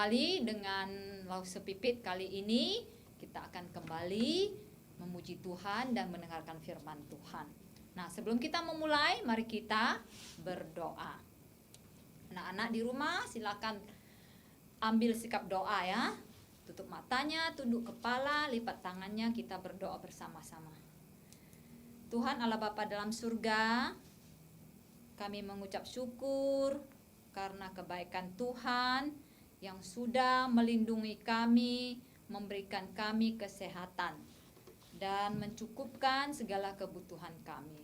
kembali dengan Lause Pipit. Kali ini kita akan kembali memuji Tuhan dan mendengarkan firman Tuhan. Nah, sebelum kita memulai, mari kita berdoa. Anak-anak di rumah silakan ambil sikap doa ya. Tutup matanya, tunduk kepala, lipat tangannya, kita berdoa bersama-sama. Tuhan Allah Bapa dalam surga, kami mengucap syukur karena kebaikan Tuhan yang sudah melindungi kami, memberikan kami kesehatan, dan mencukupkan segala kebutuhan kami.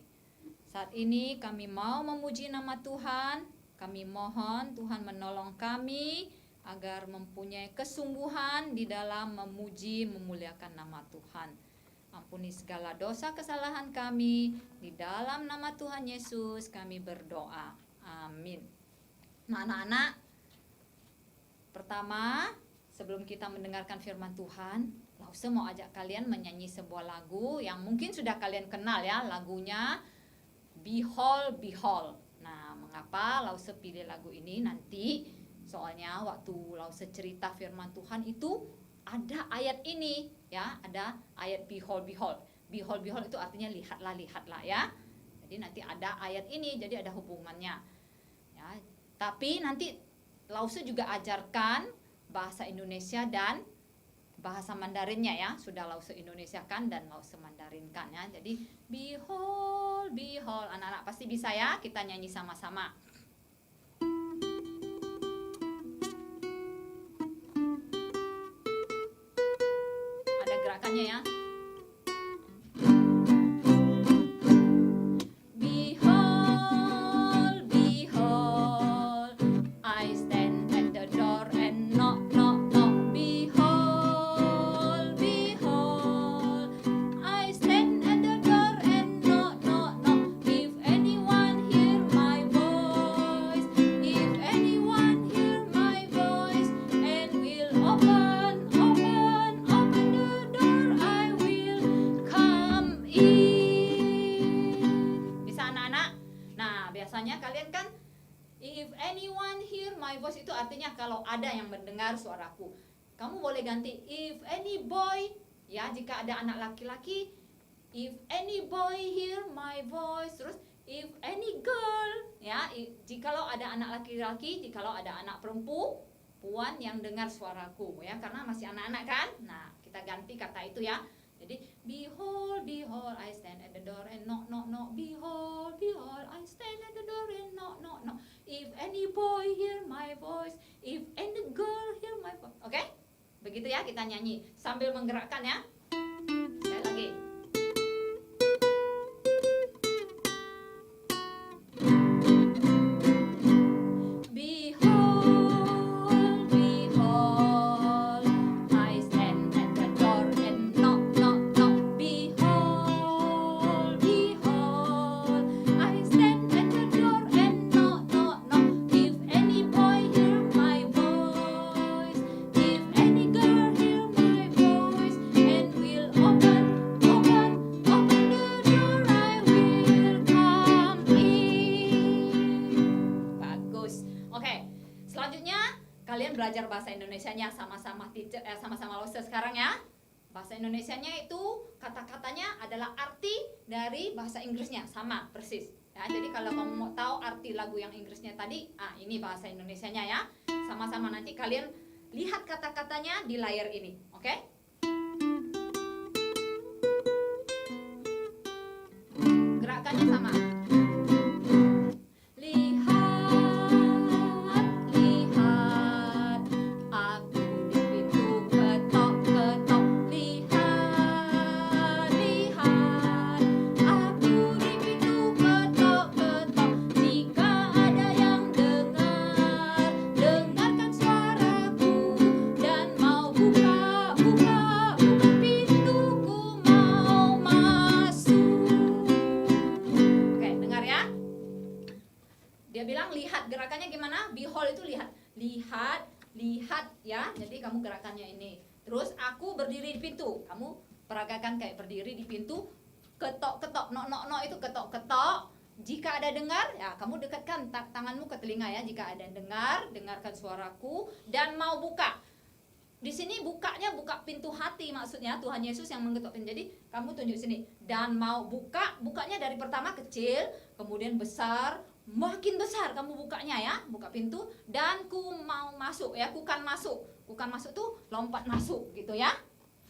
Saat ini kami mau memuji nama Tuhan. Kami mohon Tuhan menolong kami agar mempunyai kesungguhan di dalam memuji, memuliakan nama Tuhan. Ampuni segala dosa kesalahan kami. Di dalam nama Tuhan Yesus kami berdoa. Amin. Nah, anak-anak, pertama sebelum kita mendengarkan firman Tuhan, Lause mau ajak kalian menyanyi sebuah lagu yang mungkin sudah kalian kenal ya. Lagunya Behold, Behold. Nah, mengapa Lause pilih lagu ini? Nanti soalnya waktu Lause cerita firman Tuhan itu ada ayat ini ya, ada ayat Behold, Behold. Behold, Behold itu artinya lihatlah, lihatlah ya. Jadi nanti ada ayat ini, jadi ada hubungannya ya. Tapi nanti Lause juga ajarkan bahasa Indonesia dan bahasa Mandarinnya ya. Sudah Lause Indonesiakan dan Lause Mandarinkan ya. Jadi behold, behold. Anak-anak pasti bisa ya. Kita nyanyi sama-sama. Ada gerakannya ya. Itu artinya kalau ada yang mendengar suaraku. Kamu boleh ganti if any boy ya, jika ada anak laki-laki, if any boy hear my voice. Terus if any girl ya, jikalau ada anak laki-laki, jikalau ada anak perempuan yang dengar suaraku ya, karena masih anak-anak kan. Nah, kita ganti kata itu ya. Jadi behold, behold, I stand at the door and knock, knock, knock. Behold, behold, I stand at the door and knock, knock, knock. If any boy hear my voice, if any girl hear my voice. Oke? Begitu ya kita nyanyi sambil menggerakkan ya. Sekali lagi. Belajar bahasa Indonesianya sama-sama sama-sama Lause sekarang ya. Bahasa Indonesianya itu kata-katanya adalah arti dari bahasa Inggrisnya sama persis ya. Jadi kalau kamu mau tahu arti lagu yang Inggrisnya tadi, ini bahasa Indonesianya ya. Sama-sama nanti kalian lihat kata-katanya di layar ini, oke? Gerakannya sama. Gerakannya gimana? Behold itu lihat, lihat, lihat ya. Jadi kamu gerakannya ini. Terus aku berdiri di pintu, kamu peragakan kayak berdiri di pintu. Ketok, ketok, nok, nok, nok itu ketok, ketok. Jika ada dengar, ya kamu dekatkan tanganmu ke telinga ya. Jika ada dengar, dengarkan suaraku dan mau buka. Di sini bukanya buka pintu hati, maksudnya Tuhan Yesus yang mengetuk pintu. Jadi kamu tunjuk sini dan mau buka, bukanya dari pertama kecil, kemudian besar, makin besar kamu bukanya ya, buka pintu. Dan ku mau masuk ya, kukan masuk tuh lompat masuk gitu ya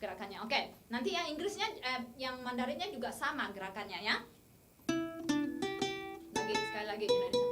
gerakannya. Oke, nanti yang Inggrisnya, yang Mandarinnya juga sama gerakannya ya. Sekali lagi Indonesia.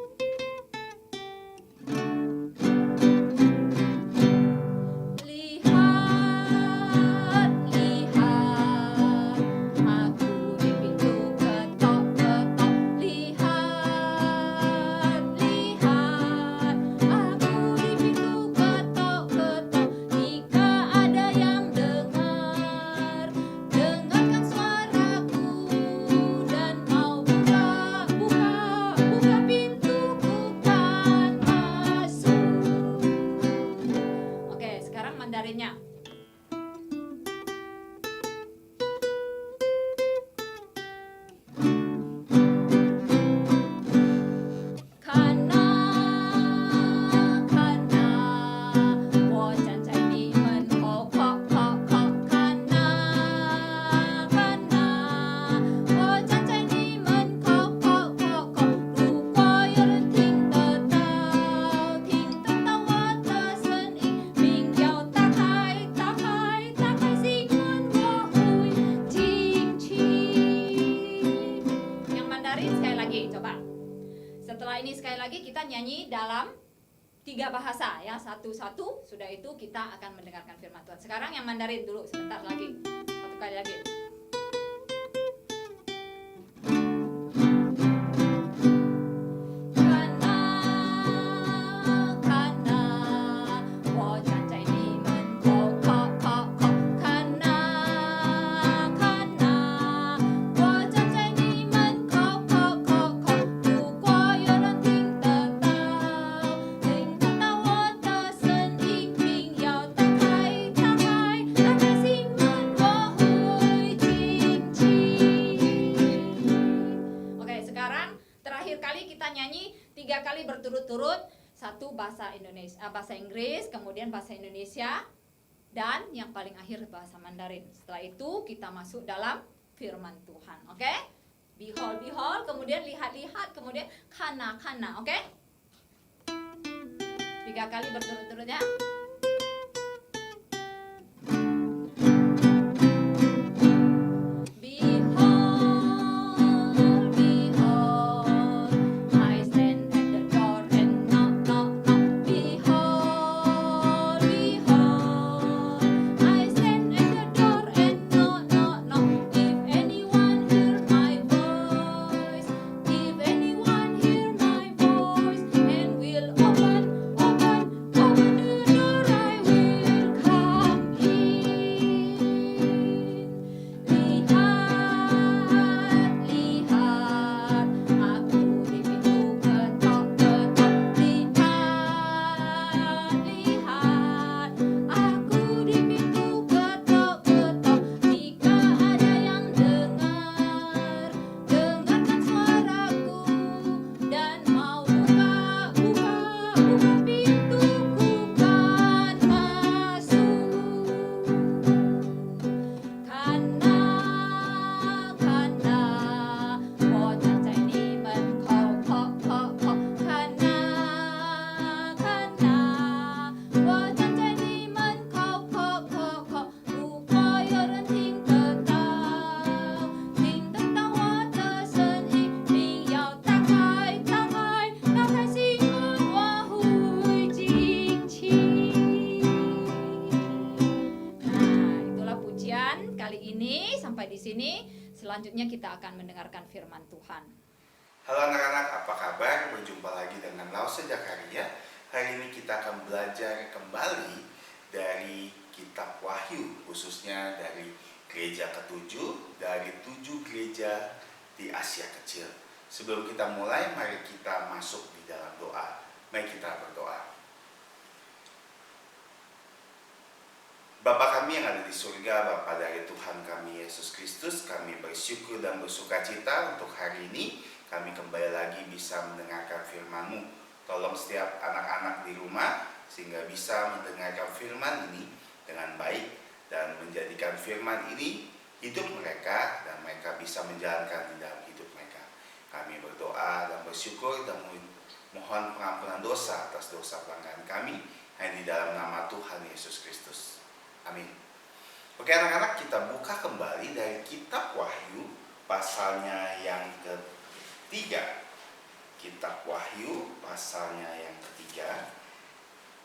Mandarinnya. Kita nyanyi dalam 3 bahasa ya, satu-satu. Sudah itu kita akan mendengarkan firman Tuhan. Sekarang yang Mandarin dulu sebentar lagi. Satu kali lagi. Nyanyi 3 kali berturut-turut, satu bahasa Indonesia, bahasa Inggris, kemudian bahasa Indonesia, dan yang paling akhir bahasa Mandarin. Setelah itu kita masuk dalam firman Tuhan. Oke? Behold, behold, kemudian lihat-lihat, kemudian kana, kana. Oke? 3 kali berturut-turut ya. Selanjutnya kita akan mendengarkan firman Tuhan. Halo anak-anak, apa kabar? Berjumpa lagi dengan Lause Zakaria. Hari ini kita akan belajar kembali dari kitab Wahyu, khususnya dari gereja ke-7, dari 7 gereja di Asia Kecil. Sebelum kita mulai, mari kita masuk di dalam doa. Mari kita berdoa. Bapa kami yang ada di surga, Bapa dari Tuhan kami Yesus Kristus, kami bersyukur dan bersuka cita untuk hari ini. kami kembali lagi bisa mendengarkan firman-Mu. Tolong setiap anak-anak di rumah sehingga bisa mendengarkan firman ini dengan baik dan menjadikan firman ini hidup mereka dan mereka bisa menjalankan di dalam hidup mereka. Kami berdoa dan bersyukur dan mohon pengampunan dosa atas dosa pelanggaran kami hanya di dalam nama Tuhan Yesus Kristus. Amin. Oke anak-anak, kita buka kembali dari kitab Wahyu pasalnya yang ketiga. Kitab Wahyu pasalnya yang ketiga,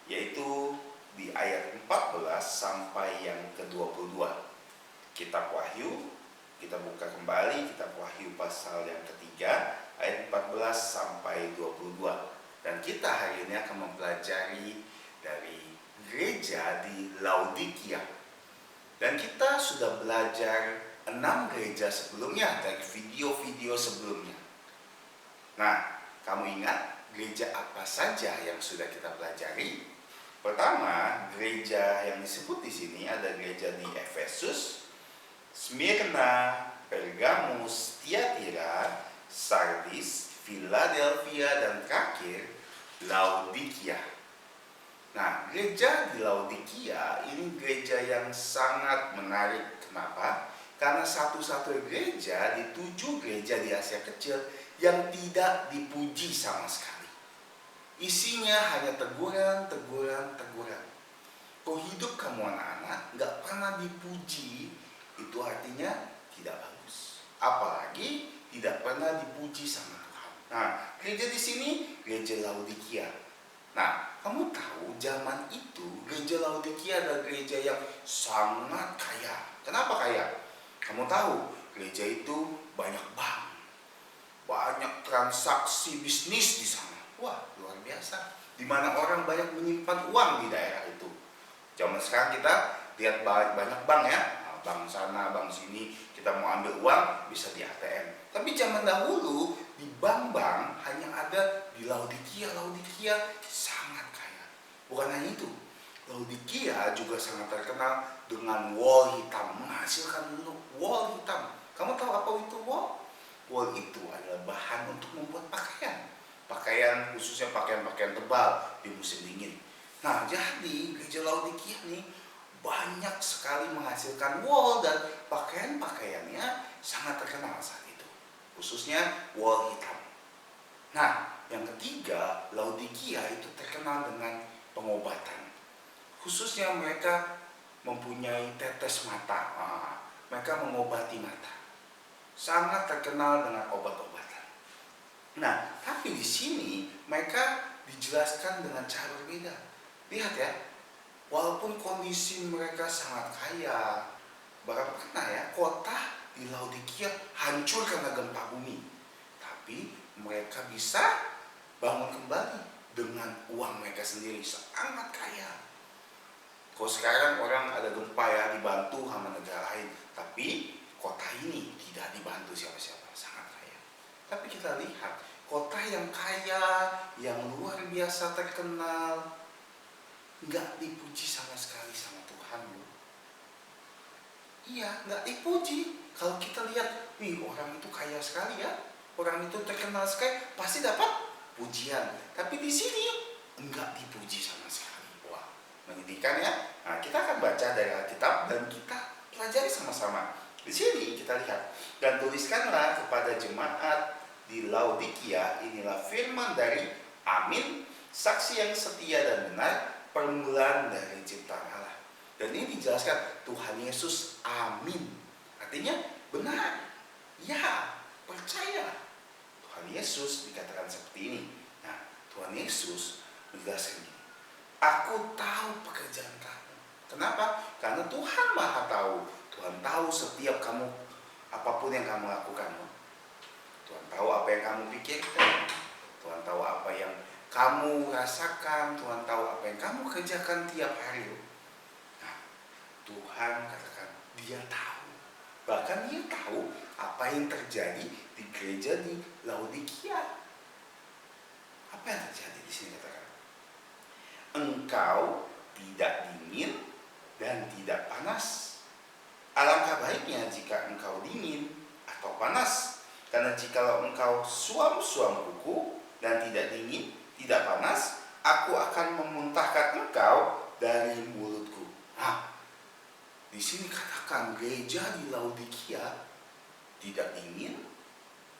yaitu di ayat 14 sampai yang ke-22. Kitab Wahyu, kita buka kembali kitab Wahyu pasal yang ketiga, ayat 14 sampai 22. Dan kita hari ini akan mempelajari dari gereja di Laodikia. Dan kita sudah belajar 6 gereja sebelumnya dari video-video sebelumnya. Nah, kamu ingat gereja apa saja yang sudah kita pelajari? Pertama, gereja yang disebut di sini ada gereja di Efesus, Smyrna, Pergamus, Tiatira, Sardis, Philadelphia, dan terakhir Laodikia. Nah, gereja di Laodikia ini gereja yang sangat menarik. Kenapa? Karena satu-satunya gereja di 7 gereja di Asia Kecil yang tidak dipuji sama sekali. Isinya hanya teguran. Kau hidup kamu anak-anak nggak pernah dipuji, itu artinya tidak bagus. Apalagi tidak pernah dipuji sama Tuhan. Nah, gereja di sini gereja Laodikia. Nah, kamu tahu zaman itu gereja Laodikia adalah gereja yang sangat kaya. Kenapa kaya? Kamu tahu gereja itu banyak bank, banyak transaksi bisnis di sana. Wah, luar biasa. Di mana orang banyak menyimpan uang di daerah itu. Zaman sekarang kita lihat banyak bank ya, bank sana, bank sini. Kita mau ambil uang bisa di ATM. Tapi zaman dahulu di bank-bank hanya ada di Laodikia. Laodikia sangat kaya. Bukan hanya itu, Laodikia juga sangat terkenal dengan wol hitam, menghasilkan wol hitam. Kamu tahu apa itu wol? Wol itu adalah bahan untuk membuat pakaian. Pakaian khususnya pakaian-pakaian tebal di musim dingin. Nah, jadi gereja Laodikia nih banyak sekali menghasilkan wol dan pakaian-pakaiannya sangat terkenal saat itu. Khususnya wol hitam. Nah, yang ketiga, Laodikia itu terkenal dengan pengobatan. Khususnya mereka mempunyai tetes mata. Mereka mengobati mata. Sangat terkenal dengan obat-obatan. Nah, tapi di sini mereka dijelaskan dengan cara berbeda. Lihat ya, walaupun kondisi mereka sangat kaya, bahkan pernah ya, kota di Laodikia hancur karena gempa bumi. Tapi mereka bisa bangun kembali dengan uang mereka sendiri, sangat kaya. Kalau sekarang orang ada gempa ya, dibantu sama negara lain. Tapi kota ini tidak dibantu siapa-siapa, sangat kaya. Tapi kita lihat, kota yang kaya, yang luar biasa terkenal, nggak dipuji sama sekali sama Tuhan. Iya, nggak dipuji. Kalau kita lihat, wih orang itu kaya sekali ya, orang itu terkenal sekali, pasti dapat pujian. Tapi di sini enggak dipuji sama sekali. Wah, menyedihkan ya. Nah, kita akan baca dari Alkitab dan kita pelajari sama-sama. Di sini kita lihat, dan tuliskanlah kepada jemaat di Laodikia, inilah firman dari Amin, saksi yang setia dan benar, permulaan dari ciptaan Allah. Dan ini dijelaskan Tuhan Yesus Amin. Artinya benar, ya, percaya. Tuhan Yesus dikatakan seperti ini. Nah, Tuhan Yesus menjelaskan ini. Aku tahu pekerjaan kamu. Kenapa? Karena Tuhan Maha tahu. Tuhan tahu setiap kamu, apapun yang kamu lakukan. Tuhan tahu apa yang kamu pikirkan. Tuhan tahu apa yang kamu rasakan. Tuhan tahu apa yang kamu kerjakan tiap hari. Nah, Tuhan katakan Dia tahu. Bahkan Dia tahu apa yang terjadi di gereja di Laodikia. Apa yang terjadi di sini katakan? Engkau tidak dingin dan tidak panas. Alangkah baiknya jika engkau dingin atau panas. Karena jikalau engkau suam-suam kuku dan tidak dingin, tidak panas, aku akan memuntahkan engkau dari mulutku. Nah, di sini katakan gereja di Laodikia tidak dingin,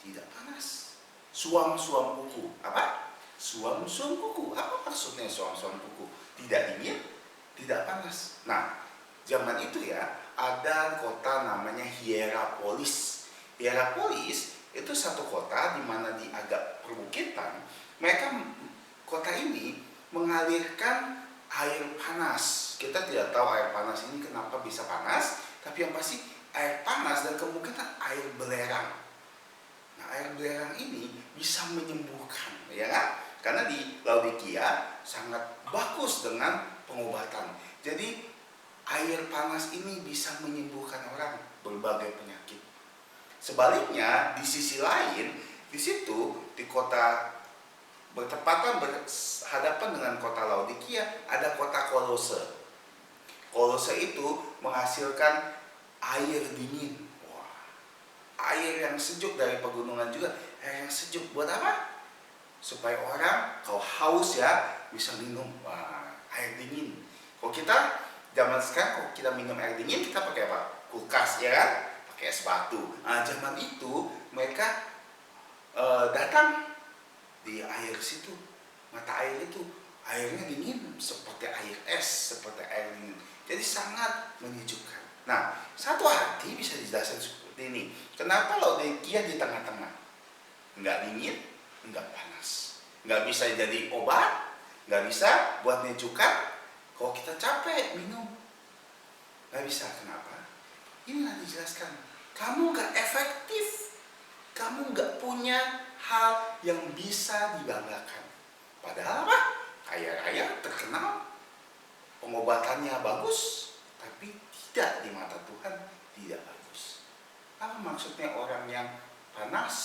tidak panas. Suam-suam kuku. Apa? Suam-suam kuku. Apa maksudnya suam-suam kuku? Tidak dingin, tidak panas. Nah, zaman itu ya, ada kota namanya Hierapolis. Hierapolis itu satu kota di mana di agak perbukitan. Kota ini mengalirkan air panas. Kita tidak tahu air panas ini kenapa bisa panas, tapi yang pasti air panas dan kemungkinan air belerang. Nah, air belerang ini bisa menyembuhkan, ya kan? Karena di Laodikia sangat bagus dengan pengobatan. Jadi air panas ini bisa menyembuhkan orang berbagai penyakit. Sebaliknya di sisi lain, di situ di kota bertepatan berhadapan dengan kota Laodikia ada kota Kolose. Kolose itu menghasilkan air dingin. Wah, air yang sejuk dari pegunungan juga. Air yang sejuk buat apa? Supaya orang kalau haus ya bisa minum. Wah, air dingin. Kalau kita zaman sekarang kalau kita minum air dingin kita pakai apa? Kulkas, ya kan? Pakai es batu. Nah, zaman itu mereka datang di air situ, mata air itu airnya dingin seperti air es, seperti air dingin. Jadi sangat menyejukkan. Nah, satu hati bisa dijelaskan seperti ini. Kenapa Laodikia di tengah-tengah? Enggak dingin, enggak panas. Enggak bisa jadi obat, enggak bisa buat menyejukkan. Kalau kita capek minum, enggak bisa. Kenapa? Inilah dijelaskan. Kamu enggak efektif. Kamu enggak punya hal yang bisa dibanggakan. Padahal apa? Kaya-kaya, terkenal, pengobatannya bagus, tapi tidak di mata Tuhan, tidak bagus. Apa maksudnya orang yang panas?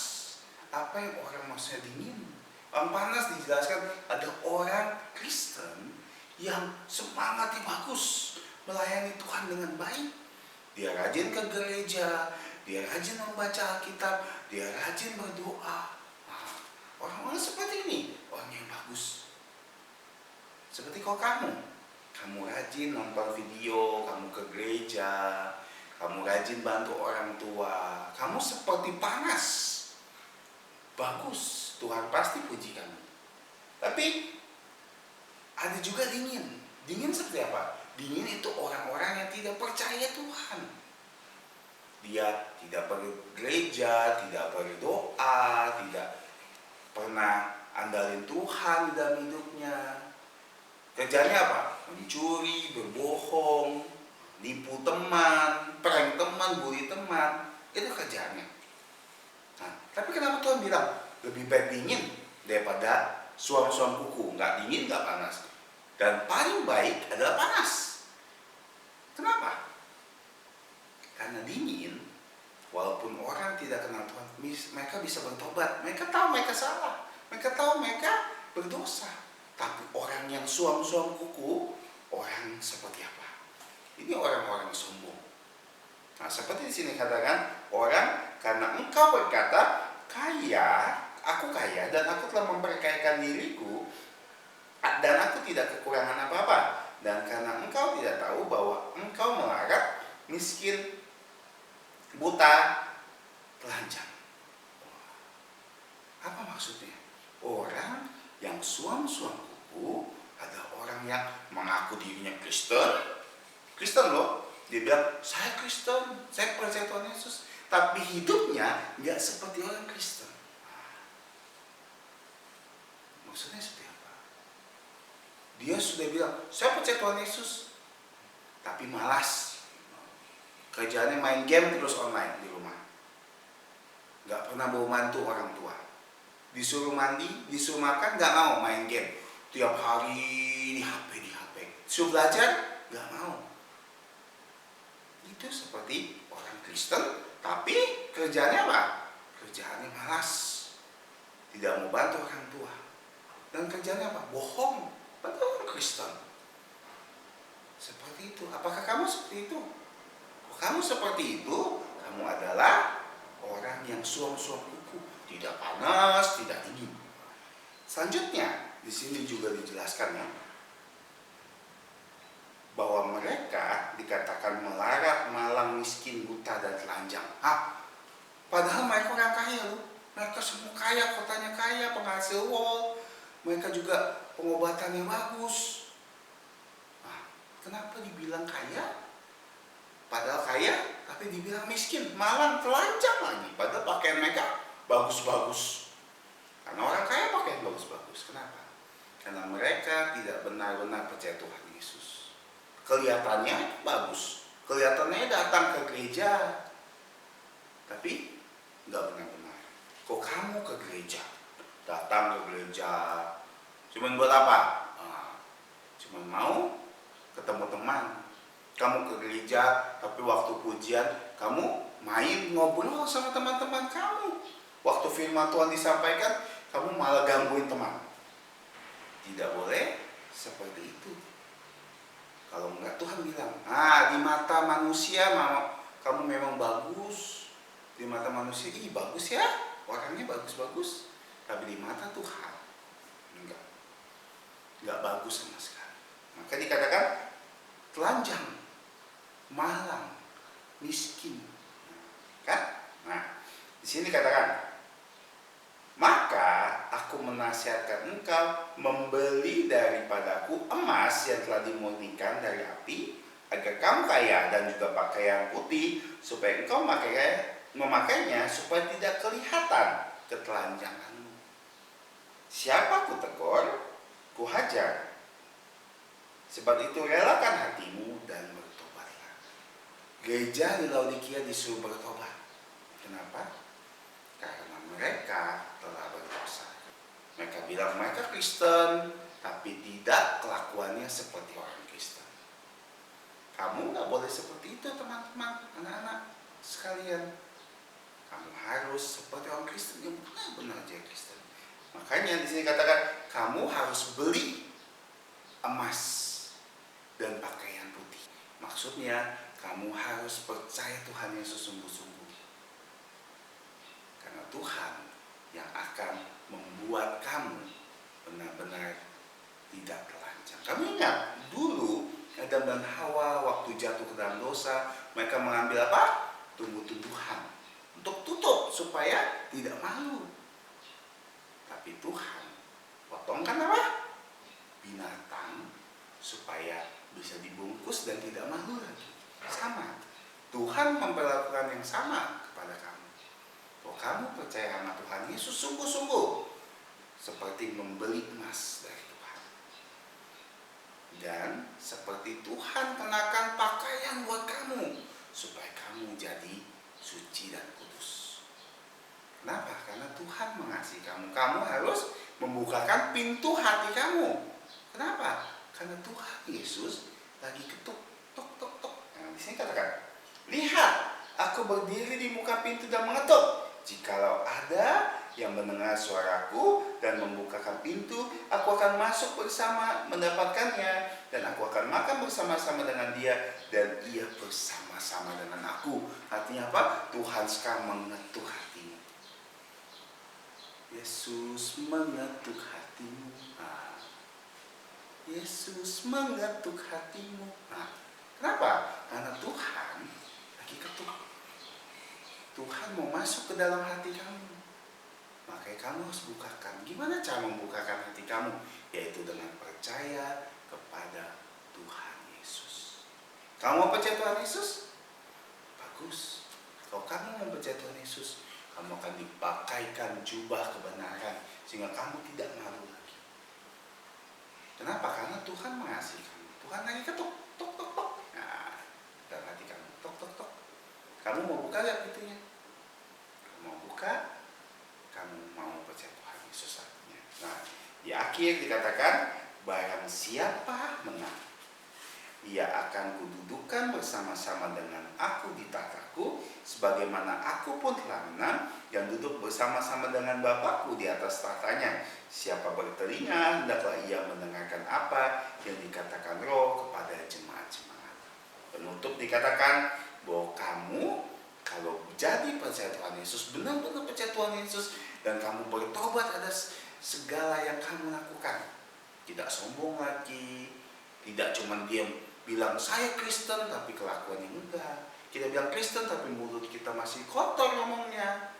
Apa yang orang maksudnya dingin? Orang panas dijelaskan ada orang Kristen yang semangatnya bagus, melayani Tuhan dengan baik. Dia rajin ke gereja, dia rajin membaca Alkitab, dia rajin berdoa. Nah, orang-orang seperti ini, orang yang bagus. Seperti kau kamu rajin nonton video, kamu ke gereja, kamu rajin bantu orang tua, kamu seperti panas. Bagus, Tuhan pasti puji kamu. Tapi ada juga dingin. Dingin seperti apa? Dingin itu orang-orang yang tidak percaya Tuhan. Dia tidak pergi gereja, tidak berdoa, tidak pernah andalin Tuhan di dalam hidupnya. Kerjanya apa? Mencuri, berbohong, nipu teman, prank teman, bully teman. Itu kerjanya. Nah, tapi kenapa Tuhan bilang lebih baik dingin daripada suam-suam kuku? Nggak dingin, nggak panas. Dan paling baik adalah panas. Kenapa? Karena dingin, walaupun orang tidak kenal Tuhan, mereka bisa bertobat. Mereka tahu mereka salah. Mereka tahu mereka berdosa. Tapi orang yang suam-suam kuku, orang seperti apa? Ini orang-orang sombong. Nah, seperti di sini katakan, orang karena engkau berkata, aku kaya dan aku telah memperkayakan diriku, dan aku tidak kekurangan apa-apa. Dan karena engkau tidak tahu bahwa engkau melarat, miskin, buta, telanjang. Apa maksudnya? Orang yang suam-suam kuku ada orang yang mengaku dirinya Kristen loh. Dia bilang, saya Kristen, saya percaya Tuhan Yesus. Tapi hidupnya nggak seperti orang Kristen. Maksudnya seperti apa? Dia sudah bilang, saya percaya Tuhan Yesus, tapi malas. Kerjaannya main game terus online di rumah. Nggak pernah bawa mantu orang tua. Disuruh mandi, disuruh makan, nggak mau, main game. Tiap hari di HP. Disuruh belajar, nggak mau. Itu seperti orang Kristen, tapi kerjaannya apa? Kerjaannya malas. Tidak mau bantu orang tua. Dan kerjaannya apa? Bohong. Betul orang Kristen. Seperti itu. Apakah kamu seperti itu? Kalau kamu seperti itu, kamu adalah orang yang suam-suam kuku. tidak panas, tidak dingin. Selanjutnya di sini juga dijelaskan ya, bahwa mereka dikatakan melarat, malang, miskin, buta, dan telanjang. Padahal mereka orang kaya loh. Mereka semua kaya, kotanya kaya, penghasil wol. Mereka juga pengobatannya bagus. Kenapa dibilang kaya? Padahal kaya, tapi dibilang miskin, malang, telanjang lagi. Padahal pakaian mereka bagus-bagus. Karena orang kaya pakaian bagus-bagus. Kenapa? Karena mereka tidak benar-benar percaya Tuhan Yesus. Kelihatannya bagus, kelihatannya datang ke gereja, tapi nggak benar-benar. Kok kamu ke gereja, datang ke gereja, cuman buat apa? Cuman mau ketemu teman. Kamu ke gereja, tapi waktu pujian kamu main ngobrol sama teman-teman kamu. Waktu firman Tuhan disampaikan, kamu malah gangguin teman. Tidak boleh seperti itu. Kalau enggak, Tuhan bilang, di mata manusia kamu memang bagus. Di mata manusia, bagus ya, orangnya bagus-bagus. Tapi di mata Tuhan, enggak bagus sama sekali. Maka dikatakan telanjang, malang, miskin. Kan? Nah, di sini dikatakan, maka aku menasihatkan engkau membeli daripadaku emas yang telah dimurnikan dari api, agar kamu kaya, dan juga pakaian putih, supaya engkau memakainya supaya tidak kelihatan ketelanjanganmu. Siapa ku tegur, ku hajar. Sebab itu relakan hatimu dan bertobatlah. Gereja di Laodikia disuruh bertobat. Kenapa? Karena mereka telah berdosa. Mereka bilang mereka Kristen, tapi tidak kelakuannya seperti orang Kristen. Kamu nggak boleh seperti itu, teman-teman, anak-anak sekalian. Kamu harus seperti orang Kristen yang benar-benar jadi Kristen. Makanya di sini katakan kamu harus beli emas dan pakaian putih. Maksudnya kamu harus percaya Tuhan Yesus sungguh-sungguh. Karena Tuhan yang akan membuat kamu benar-benar tidak telanjang. Kamu ingat dulu Adam dan Hawa waktu jatuh ke dalam dosa, mereka mengambil apa? Tumbuh-tumbuhan untuk tutup supaya tidak malu. Tapi Tuhan potongkan apa? Binatang supaya bisa dibungkus dan tidak malu lagi. Sama, Tuhan memperlakukan yang sama kepada kamu. Kalau kamu percaya sama Tuhan Yesus sungguh-sungguh, seperti membeli emas dari Tuhan, dan seperti Tuhan kenakan pakaian buat kamu supaya kamu jadi suci dan kudus. Kenapa? Karena Tuhan mengasihi kamu. Kamu harus membukakan pintu hati kamu. Kenapa? Karena Tuhan Yesus lagi ketuk, tok, tok, tok. Nah, di sini katakan, lihat, aku berdiri di muka pintu dan mengetuk. Jikalau ada yang mendengar suaraku dan membukakan pintu, aku akan masuk bersama mendapatkannya, dan aku akan makan bersama-sama dengan dia, dan ia bersama-sama dengan aku. Artinya apa? Tuhan sekarang mengetuk hatimu. Yesus mengetuk hatimu. Yesus mengetuk hatimu. Kenapa? Karena Tuhan lagi ketuk. Tuhan mau masuk ke dalam hati kamu. Makanya kamu harus bukakan. Gimana cara membukakan hati kamu? Yaitu dengan percaya kepada Tuhan Yesus. Kamu mau percaya Tuhan Yesus? Bagus. Kalau kamu mau percaya Tuhan Yesus, kamu akan dipakaikan jubah kebenaran sehingga kamu tidak malu lagi. Kenapa? Karena Tuhan mengasihi kamu. Tuhan lagi ketuk, tok, tok, tok. Nah, dalam hati kamu, tok, tok, tok. Kamu mau buka gak pintunya? Kamu mau buka, kamu mau percaya Tuhan Yesus artinya. Nah, di akhir dikatakan, barang siapa menang, ia akan kududukan bersama-sama dengan aku di tahtaku, sebagaimana aku pun telah menang dan duduk bersama-sama dengan Bapakku di atas tahtanya. Siapa bertelinga, hendaklah ia mendengarkan apa yang dikatakan Roh kepada jemaat-jemaat. Penutup dikatakan bahwa kamu kalau jadi percaya Tuhan Yesus, benar-benar percaya Tuhan Yesus, dan kamu bertobat atas segala yang kamu lakukan, tidak sombong lagi, tidak cuma diam bilang saya Kristen tapi kelakuannya enggak. Kita bilang Kristen tapi mulut kita masih kotor ngomongnya.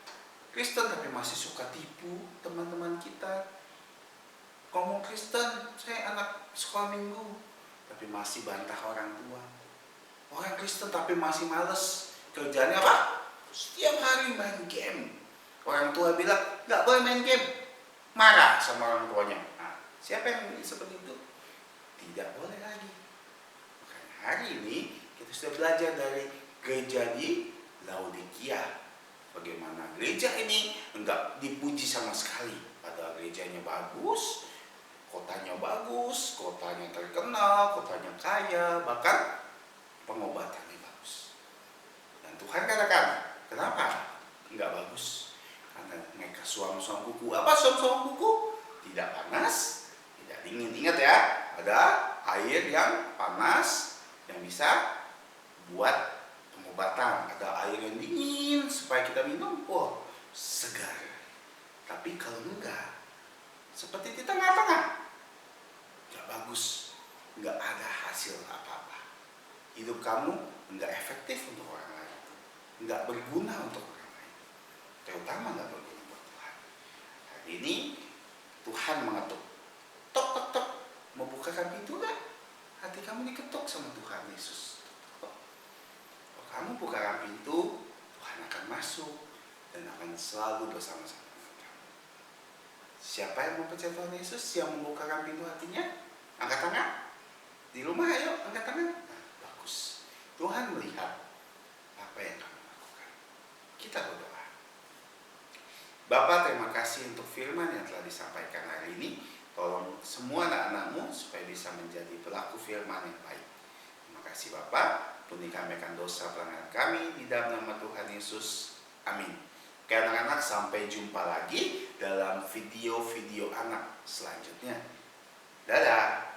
Kristen tapi masih suka tipu teman-teman kita. Ngomong Kristen, saya anak sekolah minggu, tapi masih bantah orang tua. Orang Kristen tapi masih males, kerjanya apa? Setiap hari main game. Orang tua bilang nggak boleh main game, marah sama orang tuanya. Nah, siapa yang seperti itu? Tidak boleh lagi. Makanya hari ini kita sudah belajar dari gereja di Laodikia. Bagaimana gereja ini enggak dipuji sama sekali. Padahal gerejanya bagus, kotanya bagus, kotanya terkenal, kotanya kaya, bahkan pengobatannya bagus. Dan Tuhan katakan, kenapa enggak bagus? Karena mereka suam-suam kuku. Apa suam-suam kuku? Tidak panas, tidak dingin. Ingat ya, ada air yang panas yang bisa buat pengobatan, ada air yang dingin supaya kita minum, oh segar. Tapi kalau enggak, seperti di tengah-tengah, enggak bagus, enggak ada hasil apa-apa. Hidup kamu enggak efektif untuk orang lain, enggak berguna untuk orang lain, terutama enggak berguna buat Tuhan. Hari ini Tuhan mengetuk, tok tok tok, mau bukakan pintu enggak? Hati kamu diketuk sama Tuhan Yesus. Kamu bukakan pintu, Tuhan akan masuk dan akan selalu bersama-sama dengan kamu. Siapa yang mau percaya Tuhan Yesus, yang membukakan pintu hatinya? Angkat tangan. Di rumah ayo, angkat tangan. Nah, bagus. Tuhan melihat apa yang kamu lakukan. Kita berdoa. Bapa, terima kasih untuk firman yang telah disampaikan hari ini. Tolong semua anak-anakmu supaya bisa menjadi pelaku firman yang baik. Terima kasih Bapak. Ampuni kami akan dosa pelanggaran kami di dalam nama Tuhan Yesus. Amin. Oke anak-anak, sampai jumpa lagi dalam video-video anak selanjutnya. Dadah.